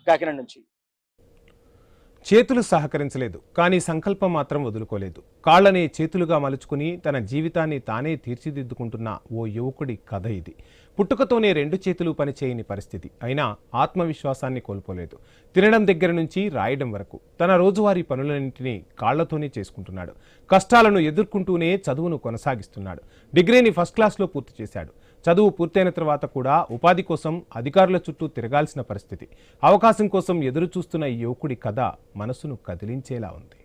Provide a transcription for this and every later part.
కాకినాడ నుంచి. చేతులు సహకరించలేదు, కానీ సంకల్పం మాత్రం వదులుకోలేదు. కాళ్లనే చేతులుగా మలుచుకుని తన జీవితాన్ని తానే తీర్చిదిద్దుకుంటున్న ఓ యువకుడి కథ ఇది. పుట్టుకతోనే రెండు చేతులు పనిచేయని పరిస్థితి అయినా ఆత్మవిశ్వాసాన్ని కోల్పోలేదు. తినడం దగ్గర నుంచి రాయడం వరకు తన రోజువారీ పనులన్నింటినీ కాళ్లతోనే చేసుకుంటున్నాడు. కష్టాలను ఎదుర్కొంటూనే చదువును కొనసాగిస్తున్నాడు. డిగ్రీని ఫస్ట్ క్లాస్లో పూర్తి చేశాడు. చదువు పూర్తయిన తర్వాత కూడా ఉపాధి కోసం అధికారుల చుట్టూ తిరగాల్సిన పరిస్థితి. అవకాశం కోసం ఎదురు చూస్తున్న ఈ యువకుడి కథ మనసును కదిలించేలా ఉంది.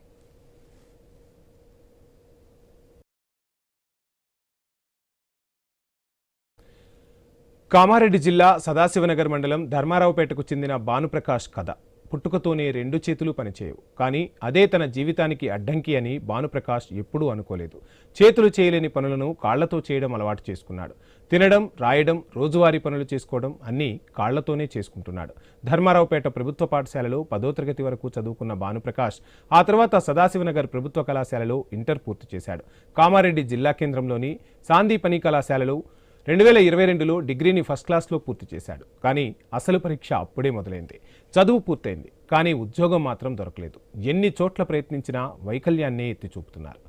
కామారెడ్డి జిల్లా సదాశివనగర్ మండలం ధర్మారావుపేటకు చెందిన భానుప్రకాష్ కథ. పుట్టుకతోనే రెండు చేతులు పనిచేయవు, కానీ అదే తన జీవితానికి అడ్డంకి అని భానుప్రకాష్ ఎప్పుడూ అనుకోలేదు. చేతులు చేయలేని పనులను కాళ్లతో చేయడం అలవాటు చేసుకున్నాడు. తినడం, రాయడం, రోజువారీ పనులు చేసుకోవడం అన్నీ కాళ్లతోనే చేసుకుంటున్నాడు. ధర్మారావుపేట ప్రభుత్వ పాఠశాలలో 10వ తరగతి వరకు చదువుకున్న భానుప్రకాష్ ఆ తర్వాత సదాశివనగర్ ప్రభుత్వ కళాశాలలో ఇంటర్ పూర్తి చేశాడు. కామారెడ్డి జిల్లా కేంద్రంలోని సాందీపని కళాశాలలో 2022లో డిగ్రీని ఫస్ట్ క్లాస్లో పూర్తి చేశాడు. కానీ అసలు పరీక్ష అప్పుడే మొదలైంది. చదువు పూర్తయింది, కానీ ఉద్యోగం మాత్రం దొరకలేదు. ఎన్ని చోట్ల ప్రయత్నించినా వైకల్యాన్నే ఎత్తి చూపుతున్నారు.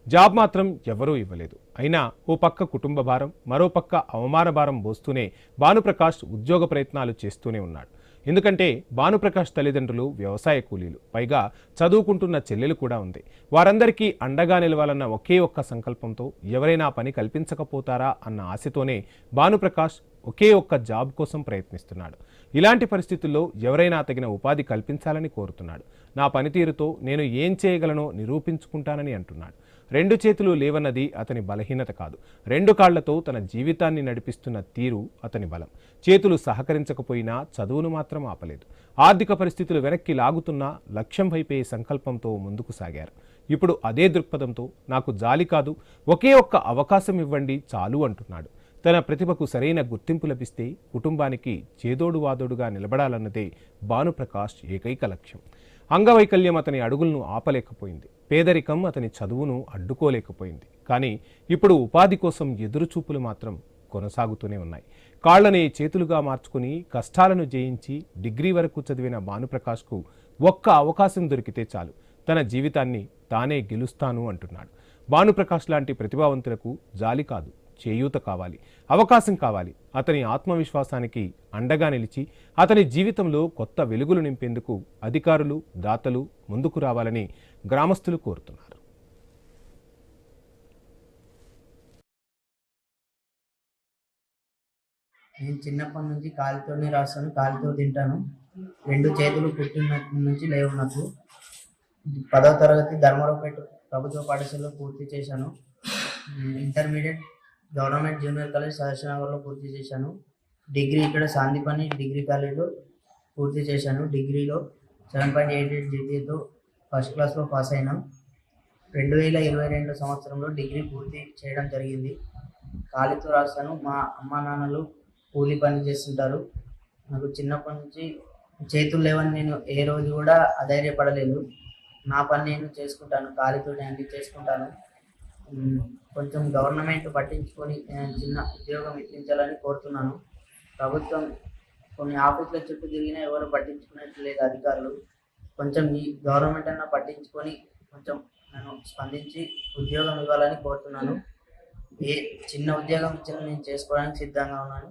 జాబ్ మాత్రం ఎవరూ ఇవ్వలేదు. అయినా ఓ పక్క కుటుంబ భారం, మరో పక్క అవమాన భారం మోస్తూనే భానుప్రకాష్ ఉద్యోగ ప్రయత్నాలు చేస్తూనే ఉన్నాడు. ఎందుకంటే భానుప్రకాష్ తల్లిదండ్రులు వ్యవసాయ కూలీలు, పైగా చదువుకుంటున్న చెల్లెలు కూడా ఉంది. వారందరికీ అండగా నిలవాలన్న ఒకే ఒక్క సంకల్పంతో ఎవరైనా పని కల్పించకపోతారా అన్న ఆశతోనే భానుప్రకాష్ ఒకే ఒక్క జాబ్ కోసం ప్రయత్నిస్తున్నాడు. ఇలాంటి పరిస్థితుల్లో ఎవరైనా తగిన ఉపాధి కల్పించాలని కోరుతున్నాడు. నా పనితీరుతో నేను ఏం చేయగలనో నిరూపించుకుంటానని అంటున్నాడు. రెండు చేతులు లేవన్నది అతని బలహీనత కాదు. రెండు కాళ్లతో తన జీవితాన్ని నడిపిస్తున్న తీరు అతని బలం. చేతులు సహకరించకపోయినా చదువును మాత్రం ఆపలేదు. ఆర్థిక పరిస్థితులు వెనక్కి లాగుతున్నా లక్ష్యం వైపే సంకల్పంతో ముందుకు సాగారు. ఇప్పుడు అదే దృక్పథంతో నాకు జాలి కాదు, ఒకే ఒక్క అవకాశం ఇవ్వండి చాలు అంటున్నాడు. తన ప్రతిభకు సరైన గుర్తింపు లభిస్తే కుటుంబానికి చేదోడు వాదోడుగా నిలబడాలన్నదే భానుప్రకాష్ ఏకైక లక్ష్యం. అంగవైకల్యం అతని అడుగులను ఆపలేకపోయింది. పేదరికం అతని చదువును అడ్డుకోలేకపోయింది. కానీ ఇప్పుడు ఉపాధి కోసం ఎదురుచూపులు మాత్రం కొనసాగుతూనే ఉన్నాయి. కాళ్లనే చేతులుగా మార్చుకుని కష్టాలను జయించి డిగ్రీ వరకు చదివిన భానుప్రకాష్కు ఒక్క అవకాశం దొరికితే చాలు, తన జీవితాన్ని తానే గెలుస్తాను అంటున్నాడు. భానుప్రకాష్ లాంటి ప్రతిభావంతులకు జాలి కాదు, చేయూత కావాలి, అవకాశం కావాలి. అతని ఆత్మవిశ్వాసానికి అండగా నిలిచి అతని జీవితంలో కొత్త వెలుగులు నింపేందుకు అధికారులు, దాతలు ముందుకు రావాలని గ్రామస్తులు కోరుతున్నారు. నేను చిన్నప్పటి నుంచి కాలితోనే రాస్తాను, కాలితో తింటాను. రెండు చేతులు పుట్టినప్పటి నుంచి లేవు నాకు. 10వ తరగతి ధర్మారావుపేట ప్రభుత్వ పాఠశాలలో పూర్తి చేశాను. ఇంటర్మీడియట్ గవర్నమెంట్ జూనియర్ కాలేజ్ సదాశివనగర్లో పూర్తి చేశాను. డిగ్రీ ఇక్కడ సాందీపని డిగ్రీ కాలేజ్లో పూర్తి చేశాను. డిగ్రీలో 7.88 జీపీఏతో ఫస్ట్ క్లాస్లో పాస్ అయినాం. 2022 సంవత్సరంలో డిగ్రీ పూర్తి చేయడం జరిగింది. కాలితో రాస్తాను. మా అమ్మా నాన్నలు కూలీ పని చేస్తుంటారు. నాకు చిన్నప్పటి నుంచి చేతులు లేవని నేను ఏ రోజు కూడా అధైర్యపడలేదు. నా పని నేను చేసుకుంటాను, కాలితో అన్ని చేసుకుంటాను. కొంచెం గవర్నమెంట్ పట్టించుకొని చిన్న ఉద్యోగం ఇప్పించాలని కోరుతున్నాను. ప్రభుత్వం కొన్ని ఆఫీసుల చుట్టూ తిరిగినా ఎవరు పట్టించుకునేట్టు లేదు అధికారులు. కొంచెం ఈ గవర్నమెంట్ అన్న పట్టించుకొని కొంచెం నన్ను స్పందించి ఉద్యోగం ఇవ్వాలని కోరుతున్నాను. ఏ చిన్న ఉద్యోగం ఇచ్చినా నేను చేసుకోవడానికి సిద్ధంగా ఉన్నాను.